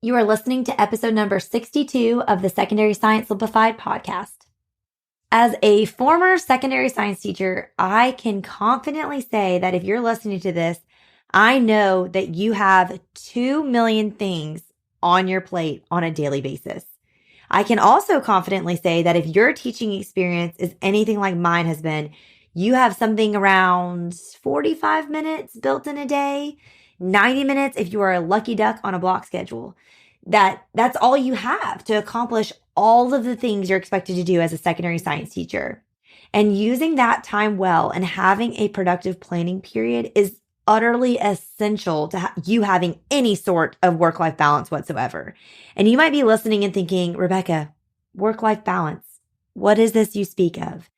You are listening to episode number 62 of the Secondary Science Simplified podcast. As a former secondary science teacher, I can confidently say that if you're listening to this, I know that you have 2 million things on your plate on a daily basis. I can also confidently say that if your teaching experience is anything like mine has been, you have something around 45 minutes built in a day, 90 minutes if you are a lucky duck on a block schedule. That's all you have to accomplish all of the things you're expected to do as a secondary science teacher. And using that time well and having a productive planning period is utterly essential to you having any sort of work-life balance whatsoever. And you might be listening and thinking, Rebecca, work-life balance, what is this you speak of?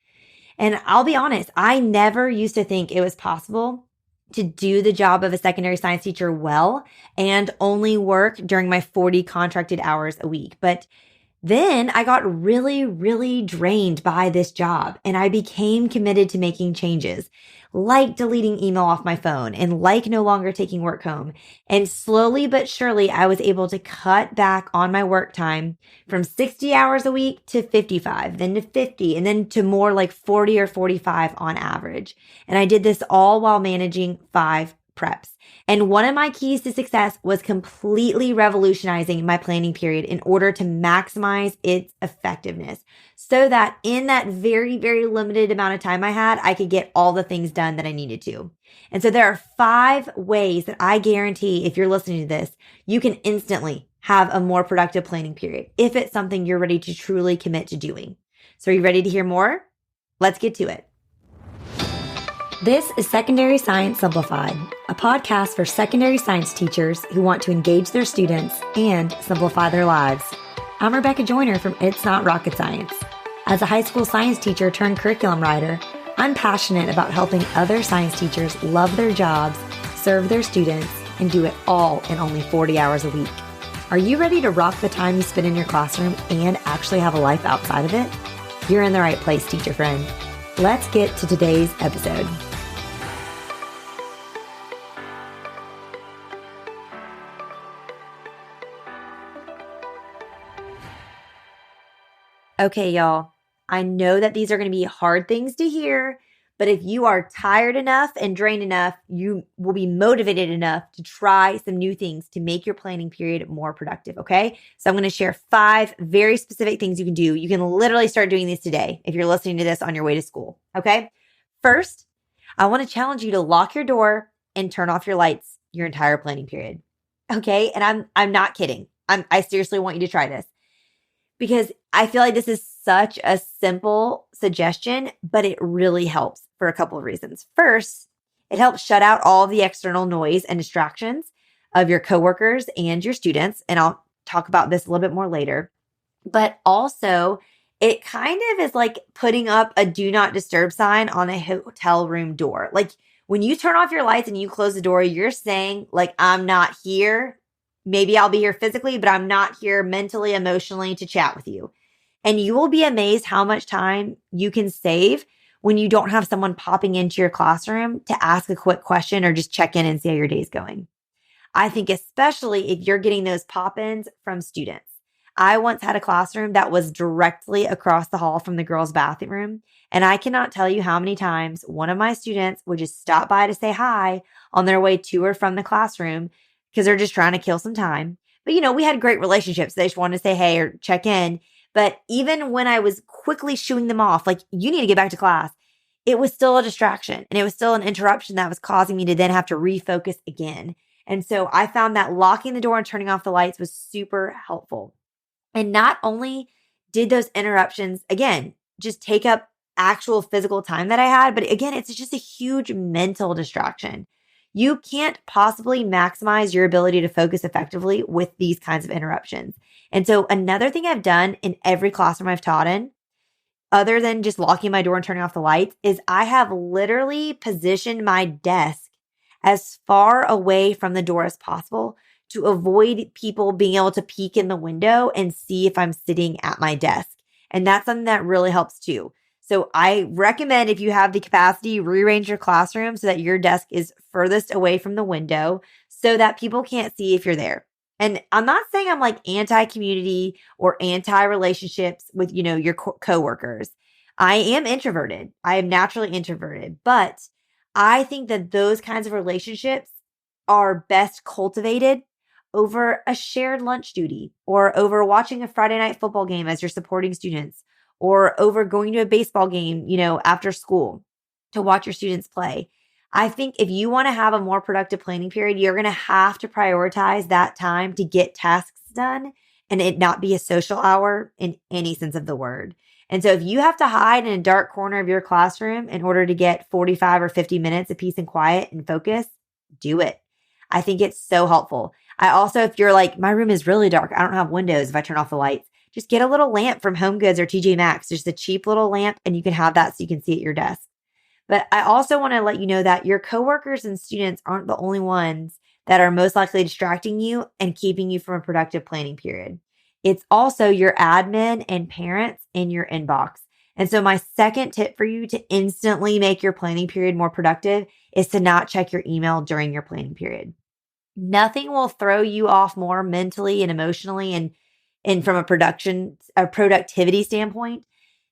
And I'll be honest, I never used to think it was possible to do the job of a secondary science teacher well and only work during my 40 contracted hours a week. But then I got really, really drained by this job and I became committed to making changes, like deleting email off my phone and like no longer taking work home. And slowly but surely, I was able to cut back on my work time from 60 hours a week to 55, then to 50, and then to more like 40 or 45 on average. And I did this all while managing 5 preps. And one of my keys to success was completely revolutionizing my planning period in order to maximize its effectiveness so that in that very, very limited amount of time I had, I could get all the things done that I needed to. And so there are 5 ways that I guarantee if you're listening to this, you can instantly have a more productive planning period if it's something you're ready to truly commit to doing. So are you ready to hear more? Let's get to it. This is Secondary Science Simplified, a podcast for secondary science teachers who want to engage their students and simplify their lives. I'm Rebecca Joyner from It's Not Rocket Science. As a high school science teacher turned curriculum writer, I'm passionate about helping other science teachers love their jobs, serve their students, and do it all in only 40 hours a week. Are you ready to rock the time you spend in your classroom and actually have a life outside of it? You're in the right place, teacher friend. Let's get to today's episode. Okay, y'all, I know that these are going to be hard things to hear, but if you are tired enough and drained enough, you will be motivated enough to try some new things to make your planning period more productive, okay? So I'm going to share 5 very specific things you can do. You can literally start doing these today if you're listening to this on your way to school, okay? First, I want to challenge you to lock your door and turn off your lights your entire planning period, okay? And I'm not kidding. I seriously want you to try this, because I feel like this is such a simple suggestion, but it really helps for a couple of reasons. First, it helps shut out all the external noise and distractions of your coworkers and your students. And I'll talk about this a little bit more later. But also, it kind of is like putting up a do not disturb sign on a hotel room door. Like when you turn off your lights and you close the door, you're saying like, I'm not here. Maybe I'll be here physically, but I'm not here mentally, emotionally to chat with you. And you will be amazed how much time you can save when you don't have someone popping into your classroom to ask a quick question or just check in and see how your day's going. I think especially if you're getting those pop-ins from students. I once had a classroom that was directly across the hall from the girls' bathroom, and I cannot tell you how many times one of my students would just stop by to say hi on their way to or from the classroom because they're just trying to kill some time. But, we had great relationships. They just wanted to say hey or check in. But even when I was quickly shooing them off, like, you need to get back to class, it was still a distraction and it was still an interruption that was causing me to then have to refocus again. And so I found that locking the door and turning off the lights was super helpful. And not only did those interruptions, again, just take up actual physical time that I had, but again, it's just a huge mental distraction. You can't possibly maximize your ability to focus effectively with these kinds of interruptions. And so another thing I've done in every classroom I've taught in, other than just locking my door and turning off the lights, is I have literally positioned my desk as far away from the door as possible to avoid people being able to peek in the window and see if I'm sitting at my desk. And that's something that really helps too. So I recommend, if you have the capacity, rearrange your classroom so that your desk is furthest away from the window so that people can't see if you're there. And I'm not saying I'm like anti-community or anti-relationships with, your coworkers. I am introverted. I am naturally introverted, but I think that those kinds of relationships are best cultivated over a shared lunch duty or over watching a Friday night football game as you're supporting students or over going to a baseball game, after school to watch your students play. I think if you want to have a more productive planning period, you're going to have to prioritize that time to get tasks done and it not be a social hour in any sense of the word. And so if you have to hide in a dark corner of your classroom in order to get 45 or 50 minutes of peace and quiet and focus, do it. I think it's so helpful. I also, if you're like, my room is really dark, I don't have windows if I turn off the lights, just get a little lamp from Home Goods or TJ Maxx, just a cheap little lamp, and you can have that so you can see at your desk. But I also want to let you know that your coworkers and students aren't the only ones that are most likely distracting you and keeping you from a productive planning period. It's also your admin and parents in your inbox. And so my second tip for you to instantly make your planning period more productive is to not check your email during your planning period. Nothing will throw you off more mentally and emotionally and from a productivity standpoint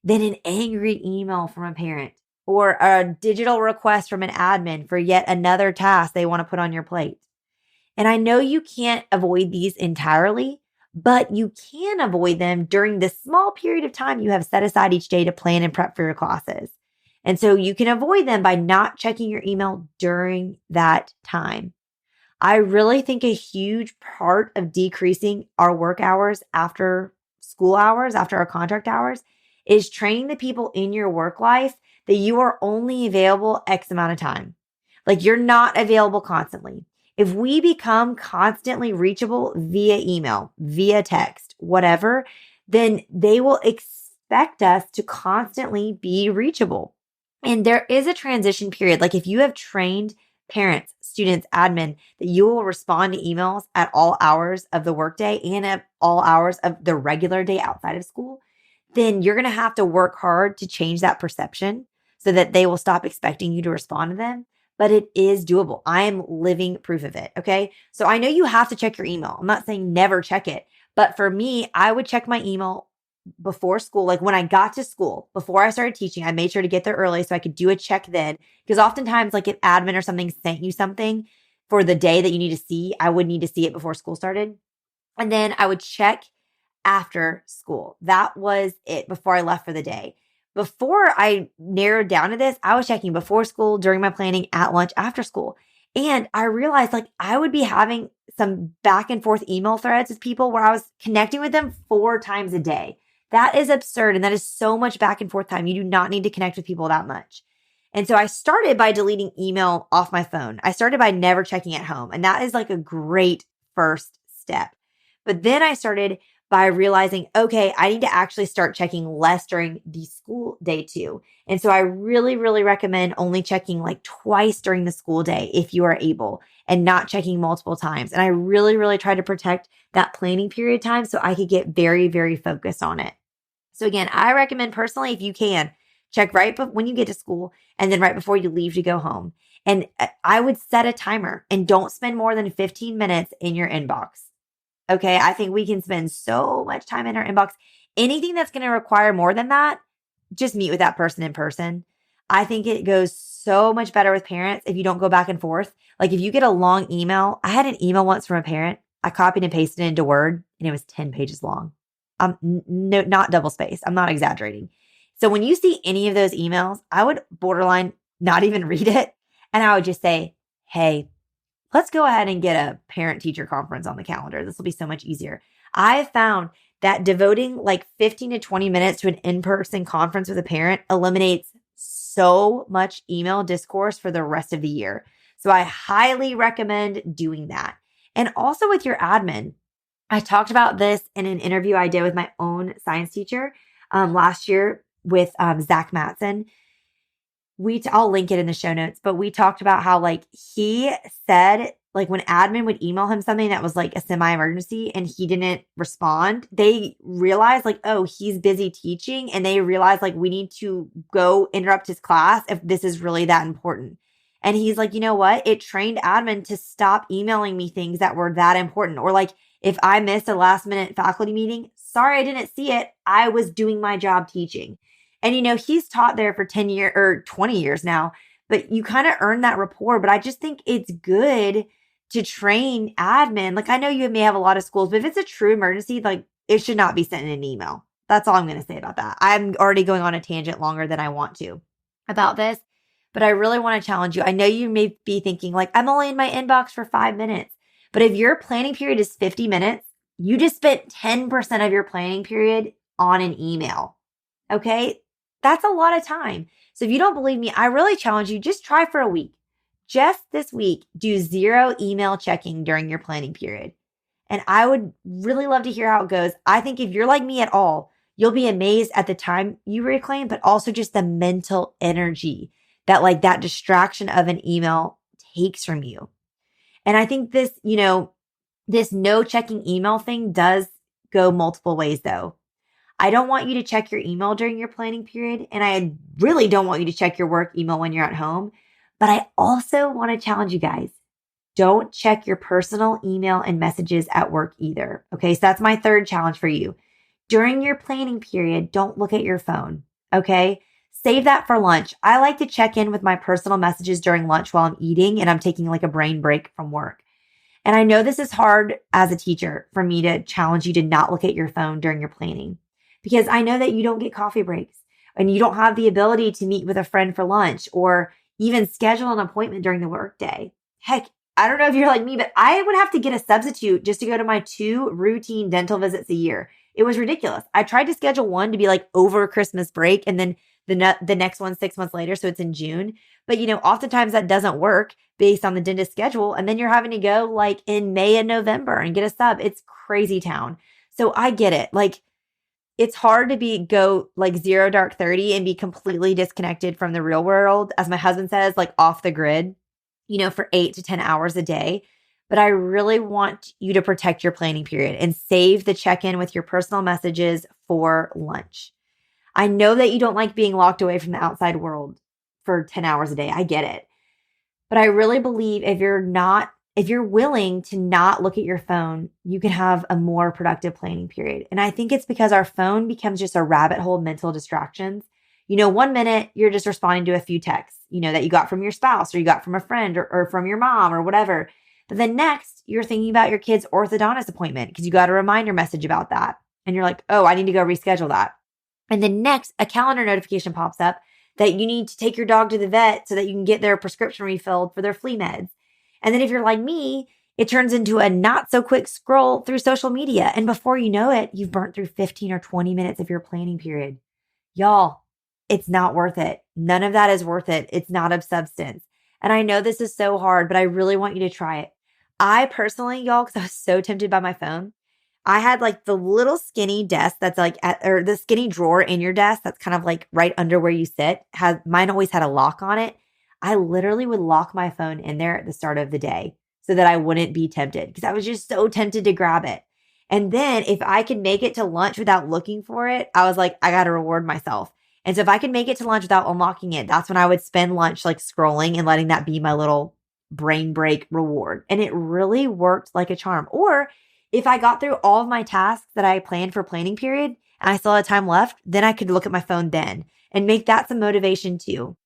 than an angry email from a parent or a digital request from an admin for yet another task they want to put on your plate. And I know you can't avoid these entirely, but you can avoid them during the small period of time you have set aside each day to plan and prep for your classes. And so you can avoid them by not checking your email during that time. I really think a huge part of decreasing our work hours after school hours, after our contract hours, is training the people in your work life that you are only available X amount of time. Like you're not available constantly. If we become constantly reachable via email, via text, whatever, then they will expect us to constantly be reachable. And there is a transition period. Like if you have trained parents, students, admin, that you will respond to emails at all hours of the workday and at all hours of the regular day outside of school, then you're going to have to work hard to change that perception so that they will stop expecting you to respond to them. But it is doable. I am living proof of it. Okay. So I know you have to check your email. I'm not saying never check it. But for me, I would check my email before school. Like when I got to school, before I started teaching, I made sure to get there early so I could do a check then. Because oftentimes, like if admin or something sent you something for the day that you need to see, I would need to see it before school started. And then I would check after school. That was it before I left for the day. Before I narrowed down to this, I was checking before school, during my planning, at lunch, after school. And I realized like I would be having some back and forth email threads with people where I was connecting with them 4 times a day. That is absurd. And that is so much back and forth time. You do not need to connect with people that much. And so I started by deleting email off my phone. I started by never checking at home. And that is like a great first step. But then I started by realizing, okay, I need to actually start checking less during the school day too. And so I really, really recommend only checking like twice during the school day if you are able and not checking multiple times. And I really, really try to protect that planning period time so I could get very, very focused on it. So again, I recommend personally, if you can, check right when you get to school and then right before you leave to go home. And I would set a timer and don't spend more than 15 minutes in your inbox. Okay, I think we can spend so much time in our inbox. Anything that's going to require more than that, just meet with that person in person. I think it goes so much better with parents if you don't go back and forth. Like if you get a long email, I had an email once from a parent. I copied and pasted it into Word and it was 10 pages long. No, not double space. I'm not exaggerating. So when you see any of those emails, I would borderline not even read it. And I would just say, hey, let's go ahead and get a parent-teacher conference on the calendar. This will be so much easier. I found that devoting like 15 to 20 minutes to an in-person conference with a parent eliminates so much email discourse for the rest of the year. So I highly recommend doing that. And also with your admin. I talked about this in an interview I did with my own science teacher last year with Zach Matson. I'll link it in the show notes, but we talked about how like he said, like when admin would email him something that was like a semi-emergency and he didn't respond, they realized like, oh, he's busy teaching. And they realized like, we need to go interrupt his class if this is really that important. And he's like, you know what? It trained admin to stop emailing me things that were that important. Or like If I missed a last minute faculty meeting, sorry, I didn't see it. I was doing my job teaching. And he's taught there for 10 years or 20 years now, but you kind of earn that rapport. But I just think it's good to train admin. Like, I know you may have a lot of schools, but if it's a true emergency, like, it should not be sent in an email. That's all I'm going to say about that. I'm already going on a tangent longer than I want to about this, but I really want to challenge you. I know you may be thinking like, I'm only in my inbox for 5 minutes, but if your planning period is 50 minutes, you just spent 10% of your planning period on an email. Okay. That's a lot of time. So if you don't believe me, I really challenge you, just try for a week. Just this week, do 0 email checking during your planning period. And I would really love to hear how it goes. I think if you're like me at all, you'll be amazed at the time you reclaim, but also just the mental energy that like that distraction of an email takes from you. And I think this, this no checking email thing does go multiple ways though. I don't want you to check your email during your planning period. And I really don't want you to check your work email when you're at home. But I also want to challenge you guys. Don't check your personal email and messages at work either. Okay. So that's my third challenge for you. During your planning period, don't look at your phone. Okay. Save that for lunch. I like to check in with my personal messages during lunch while I'm eating and I'm taking like a brain break from work. And I know this is hard as a teacher for me to challenge you to not look at your phone during your planning because I know that you don't get coffee breaks and you don't have the ability to meet with a friend for lunch or even schedule an appointment during the workday. Heck, I don't know if you're like me, but I would have to get a substitute just to go to my 2 routine dental visits a year. It was ridiculous. I tried to schedule one to be like over Christmas break and then the next one 6 months later. So it's in June. But oftentimes that doesn't work based on the dentist schedule. And then you're having to go like in May and November and get a sub. It's crazy town. So I get it. Like it's hard to go like 0 dark 30 and be completely disconnected from the real world. As my husband says, like off the grid, for 8 to 10 hours a day. But I really want you to protect your planning period and save the check-in with your personal messages for lunch. I know that you don't like being locked away from the outside world for 10 hours a day. I get it. But I really believe if you're willing to not look at your phone, you can have a more productive planning period. And I think it's because our phone becomes just a rabbit hole of mental distractions. 1 minute you're just responding to a few texts, that you got from your spouse or you got from a friend or from your mom or whatever. But then next you're thinking about your kid's orthodontist appointment because you got a reminder message about that. And you're like, oh, I need to go reschedule that. And then next a calendar notification pops up that you need to take your dog to the vet so that you can get their prescription refilled for their flea meds. And then if you're like me, it turns into a not so quick scroll through social media. And before you know it, you've burnt through 15 or 20 minutes of your planning period. Y'all, it's not worth it. None of that is worth it. It's not of substance. And I know this is so hard, but I really want you to try it. I personally, y'all, because I was so tempted by my phone, I had like the little skinny desk that's like or the skinny drawer in your desk that's kind of like right under where you sit. Mine always had a lock on it. I literally would lock my phone in there at the start of the day so that I wouldn't be tempted because I was just so tempted to grab it. And then if I could make it to lunch without looking for it, I was like, I got to reward myself. And so if I could make it to lunch without unlocking it, that's when I would spend lunch like scrolling and letting that be my little brain break reward. And it really worked like a charm. Or if I got through all of my tasks that I planned for planning period and I still had time left, then I could look at my phone then and make that some motivation too.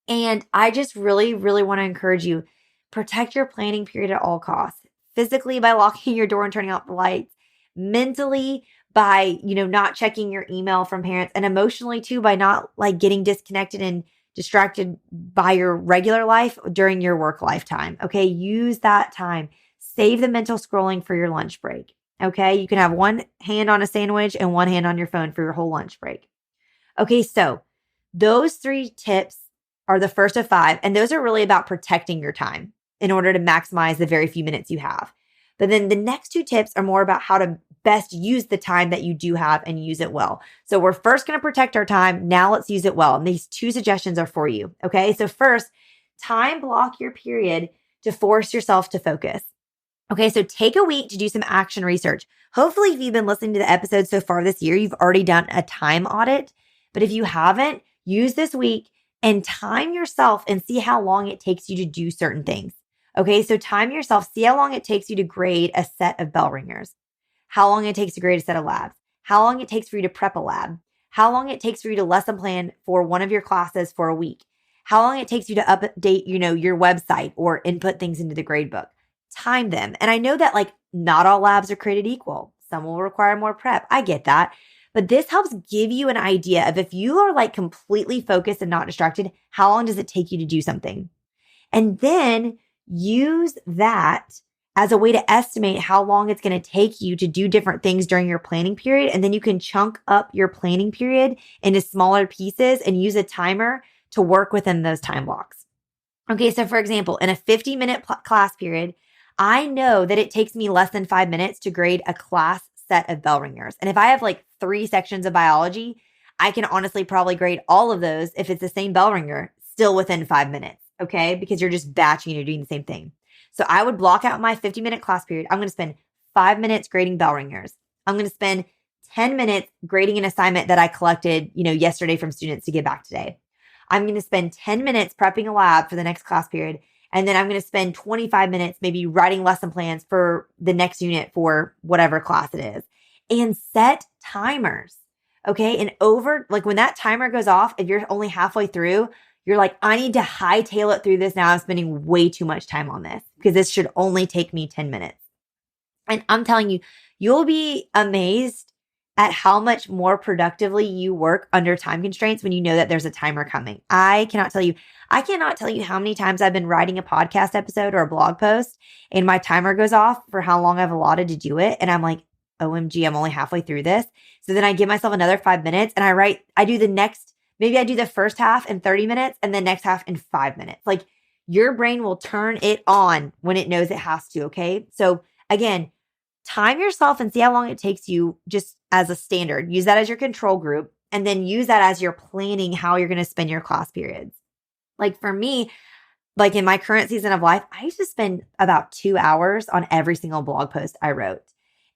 And I just really, really want to encourage you, protect your planning period at all costs, physically by locking your door and turning off the lights, mentally by, not checking your email from parents, and emotionally too, by not like getting disconnected and distracted by your regular life during your work lifetime. Okay. Use that time. Save the mental scrolling for your lunch break. Okay. You can have one hand on a sandwich and one hand on your phone for your whole lunch break. Okay. So those 3 tips are the first of 5. And those are really about protecting your time in order to maximize the very few minutes you have. But then the next 2 tips are more about how to best use the time that you do have and use it well. So we're first going to protect our time. Now let's use it well. And these 2 suggestions are for you. Okay. So first, time block your period to force yourself to focus. Okay. So take a week to do some action research. Hopefully, if you've been listening to the episode so far this year, you've already done a time audit. But if you haven't, use this week and time yourself and see how long it takes you to do certain things. Okay, so time yourself. See how long it takes you to grade a set of bell ringers, how long it takes to grade a set of labs, how long it takes for you to prep a lab, how long it takes for you to lesson plan for one of your classes for a week, how long it takes you to update, your website or input things into the grade book. Time them. And I know that like not all labs are created equal. Some will require more prep. I get that. But this helps give you an idea of if you are like completely focused and not distracted, how long does it take you to do something? And then use that as a way to estimate how long it's going to take you to do different things during your planning period. And then you can chunk up your planning period into smaller pieces and use a timer to work within those time blocks. Okay, so for example, in a 50-minute class period, I know that it takes me less than 5 minutes to grade a class set of bell ringers. And if I have like 3 sections of biology, I can honestly probably grade all of those if it's the same bell ringer still within 5 minutes. Okay, because you're just batching and you're doing the same thing. So I would block out my 50-minute class period. I'm going to spend 5 minutes grading bell ringers. I'm going to spend 10 minutes grading an assignment that I collected, yesterday from students to give back today. I'm going to spend 10 minutes prepping a lab for the next class period. And then I'm going to spend 25 minutes maybe writing lesson plans for the next unit for whatever class it is. And set timers. Okay. And when that timer goes off, if you're only halfway through, you're like, I need to hightail it through this now. I'm spending way too much time on this because this should only take me 10 minutes. And I'm telling you, you'll be amazed at how much more productively you work under time constraints when you know that there's a timer coming. I cannot tell you how many times I've been writing a podcast episode or a blog post and my timer goes off for how long I've allotted to do it. And I'm like, OMG, I'm only halfway through this. So then I give myself another 5 minutes and maybe I do the first half in 30 minutes and the next half in 5 minutes. Like your brain will turn it on when it knows it has to. Okay. So again, time yourself and see how long it takes you just as a standard. Use that as your control group and then use that as you're planning how you're going to spend your class periods. Like for me, like in my current season of life, I used to spend about 2 hours on every single blog post I wrote.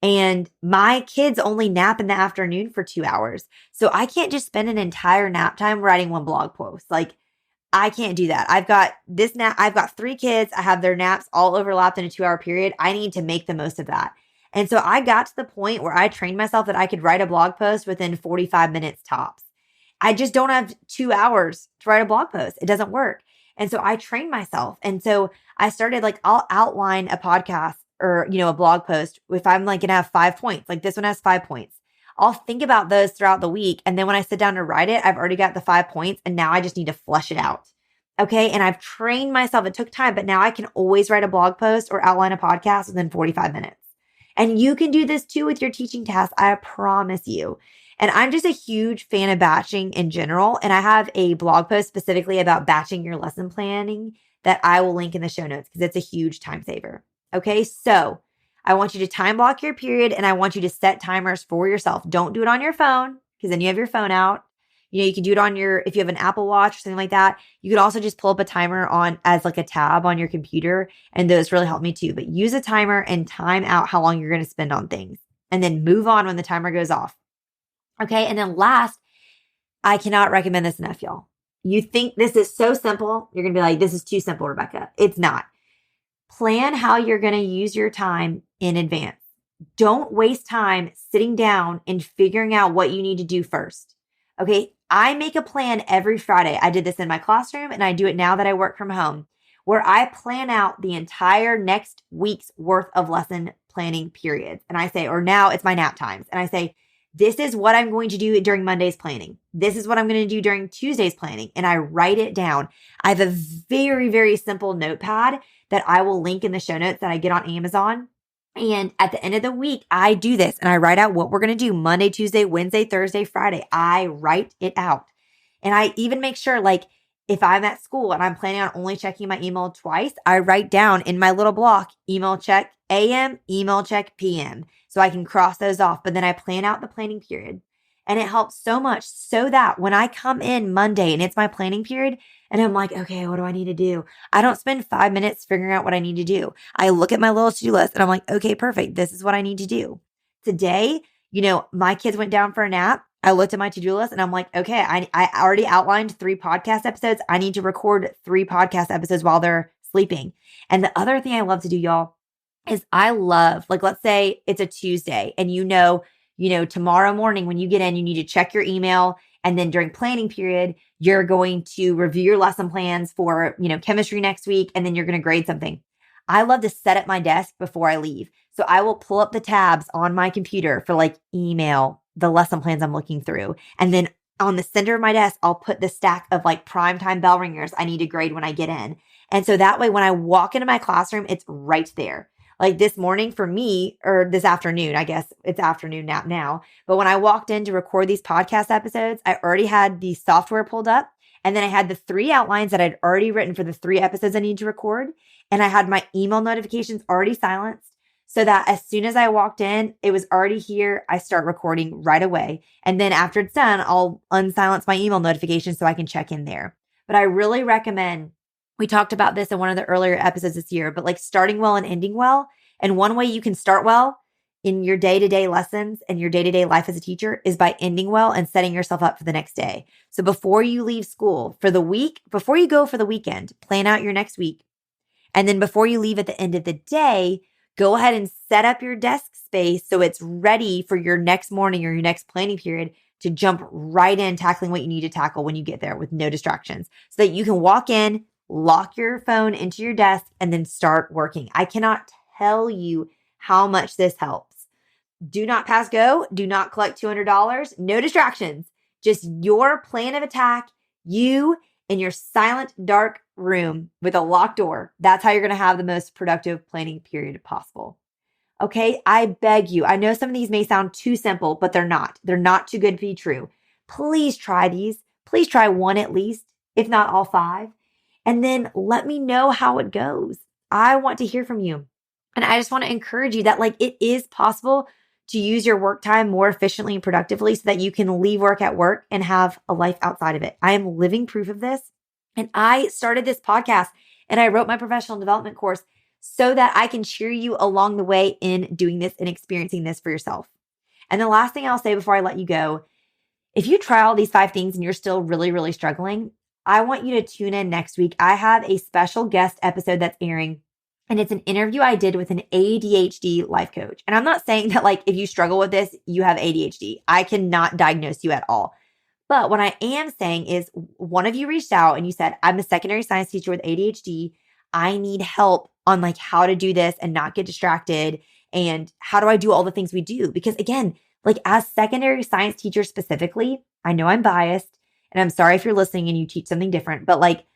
And my kids only nap in the afternoon for 2 hours. So I can't just spend an entire nap time writing one blog post. Like I can't do that. I've got 3 kids. I have their naps all overlapped in a 2-hour period. I need to make the most of that. And so I got to the point where I trained myself that I could write a blog post within 45 minutes tops. I just don't have 2 hours to write a blog post. It doesn't work. And so I trained myself. And so I started I'll outline a podcast or, a blog post. If I'm going to have 5 points, like this one has 5 points, I'll think about those throughout the week. And then when I sit down to write it, I've already got the 5 points and now I just need to flesh it out. Okay. And I've trained myself. It took time, but now I can always write a blog post or outline a podcast within 45 minutes. And you can do this too with your teaching tasks. I promise you. And I'm just a huge fan of batching in general. And I have a blog post specifically about batching your lesson planning that I will link in the show notes because it's a huge time saver. Okay. So I want you to time block your period and I want you to set timers for yourself. Don't do it on your phone because then you have your phone out. You can do it on if you have an Apple Watch or something like that. You could also just pull up a timer as a tab on your computer. And those really help me too. But use a timer and time out how long you're going to spend on things and then move on when the timer goes off. Okay. And then last, I cannot recommend this enough, y'all. You think this is so simple. You're going to be like, this is too simple, Rebecca. It's not. Plan how you're going to use your time in advance. Don't waste time sitting down and figuring out what you need to do first. Okay. I make a plan every Friday. I did this in my classroom and I do it now that I work from home, where I plan out the entire next week's worth of lesson planning periods. And I say, or now it's my nap times. And I say, this is what I'm going to do during Monday's planning. This is what I'm going to do during Tuesday's planning. And I write it down. I have a very, very simple notepad that I will link in the show notes that I get on Amazon. And at the end of the week, I do this and I write out what we're going to do Monday, Tuesday, Wednesday, Thursday, Friday. I write it out. And I even make sure, if I'm at school and I'm planning on only checking my email twice, I write down in my little block, email check AM, email check PM. So I can cross those off. But then I plan out the planning period. And it helps so much so that when I come in Monday and it's my planning period and I'm like, okay, what do I need to do? I don't spend 5 minutes figuring out what I need to do. I look at my little to-do list and I'm like, okay, perfect. This is what I need to do. Today, my kids went down for a nap. I looked at my to-do list and I'm like, okay, I already outlined 3 podcast episodes. I need to record 3 podcast episodes while they're sleeping. And the other thing I love to do, y'all, is I love, like, let's say it's a Tuesday and tomorrow morning when you get in, you need to check your email. And then during planning period, you're going to review your lesson plans for, chemistry next week, and then you're going to grade something. I love to set up my desk before I leave. So I will pull up the tabs on my computer for like email, the lesson plans I'm looking through. And then on the center of my desk, I'll put the stack of like primetime bell ringers I need to grade when I get in. And so that way, when I walk into my classroom, it's right there. Like this morning for me, or this afternoon, I guess it's afternoon now. But when I walked in to record these podcast episodes, I already had the software pulled up. And then I had the 3 outlines that I'd already written for the 3 episodes I need to record. And I had my email notifications already silenced so that as soon as I walked in, it was already here. I start recording right away. And then after it's done, I'll unsilence my email notifications so I can check in there. But I really recommend, we talked about this in one of the earlier episodes this year, but like starting well and ending well. And one way you can start well in your day-to-day lessons and your day-to-day life as a teacher is by ending well and setting yourself up for the next day. So before you leave school for the week, before you go for the weekend, plan out your next week. And then before you leave at the end of the day, go ahead and set up your desk space so it's ready for your next morning or your next planning period to jump right in, tackling what you need to tackle when you get there with no distractions so that you can walk in, lock your phone into your desk, and then start working. I cannot tell you how much this helps. Do not pass go. Do not collect $200. No distractions. Just your plan of attack, you in your silent, dark room with a locked door. That's how you're going to have the most productive planning period possible. Okay, I beg you. I know some of these may sound too simple, but they're not. They're not too good to be true. Please try these. Please try one at least, if not all 5. And then let me know how it goes. I want to hear from you. And I just want to encourage you that like it is possible to use your work time more efficiently and productively so that you can leave work at work and have a life outside of it. I am living proof of this. And I started this podcast and I wrote my professional development course so that I can cheer you along the way in doing this and experiencing this for yourself. And the last thing I'll say before I let you go, if you try all these 5 things and you're still really, really struggling, I want you to tune in next week. I have a special guest episode that's airing. And it's an interview I did with an ADHD life coach. And I'm not saying that like if you struggle with this, you have ADHD. I cannot diagnose you at all. But what I am saying is one of you reached out and you said, I'm a secondary science teacher with ADHD. I need help on like how to do this and not get distracted. And how do I do all the things we do? Because again, like as secondary science teachers specifically, I know I'm biased and I'm sorry if you're listening and you teach something different, but like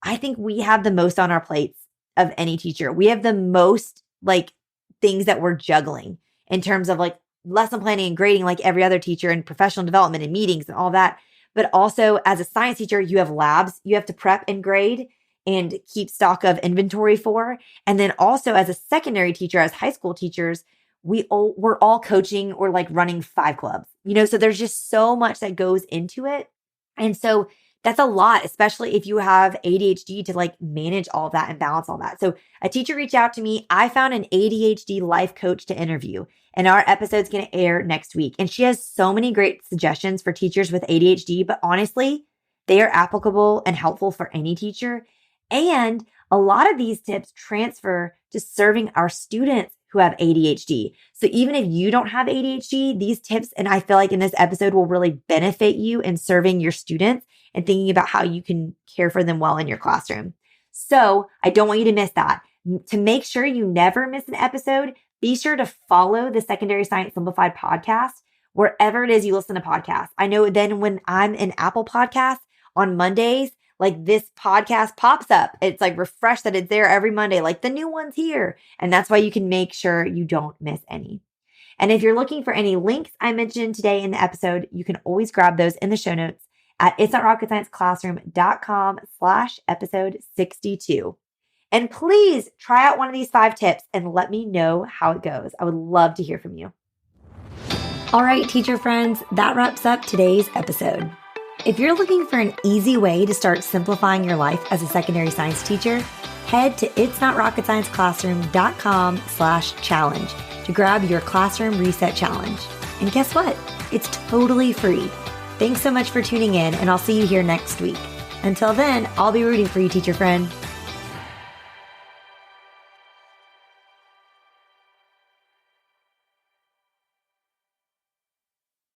I think we have the most on our plates of any teacher. We have the most like things that we're juggling in terms of like lesson planning and grading like every other teacher and professional development and meetings and all that. But also as a science teacher, you have labs you have to prep and grade and keep stock of inventory for. And then also as a secondary teacher, as high school teachers, we're all coaching or like running 5 clubs, so there's just so much that goes into it. And so that's a lot, especially if you have ADHD to like manage all of that and balance all that. So a teacher reached out to me. I found an ADHD life coach to interview, and our episode's going to air next week. And she has so many great suggestions for teachers with ADHD, but honestly, they are applicable and helpful for any teacher. And a lot of these tips transfer to serving our students who have ADHD. So even if you don't have ADHD, these tips, and I feel like in this episode will really benefit you in serving your students and thinking about how you can care for them well in your classroom. So I don't want you to miss that. To make sure you never miss an episode, be sure to follow the Secondary Science Simplified podcast, wherever it is you listen to podcasts. I know then when I'm in Apple Podcasts on Mondays, like this podcast pops up. It's like refreshed that it's there every Monday, like the new one's here. And that's why you can make sure you don't miss any. And if you're looking for any links I mentioned today in the episode, you can always grab those in the show notes at itsnotrocketscienceclassroom.com/episode 62. And please try out one of these 5 tips and let me know how it goes. I would love to hear from you. All right, teacher friends, that wraps up today's episode. If you're looking for an easy way to start simplifying your life as a secondary science teacher, head to itsnotrocketscienceclassroom.com/challenge to grab your classroom reset challenge. And guess what? It's totally free. Thanks so much for tuning in, and I'll see you here next week. Until then, I'll be rooting for you, teacher friend.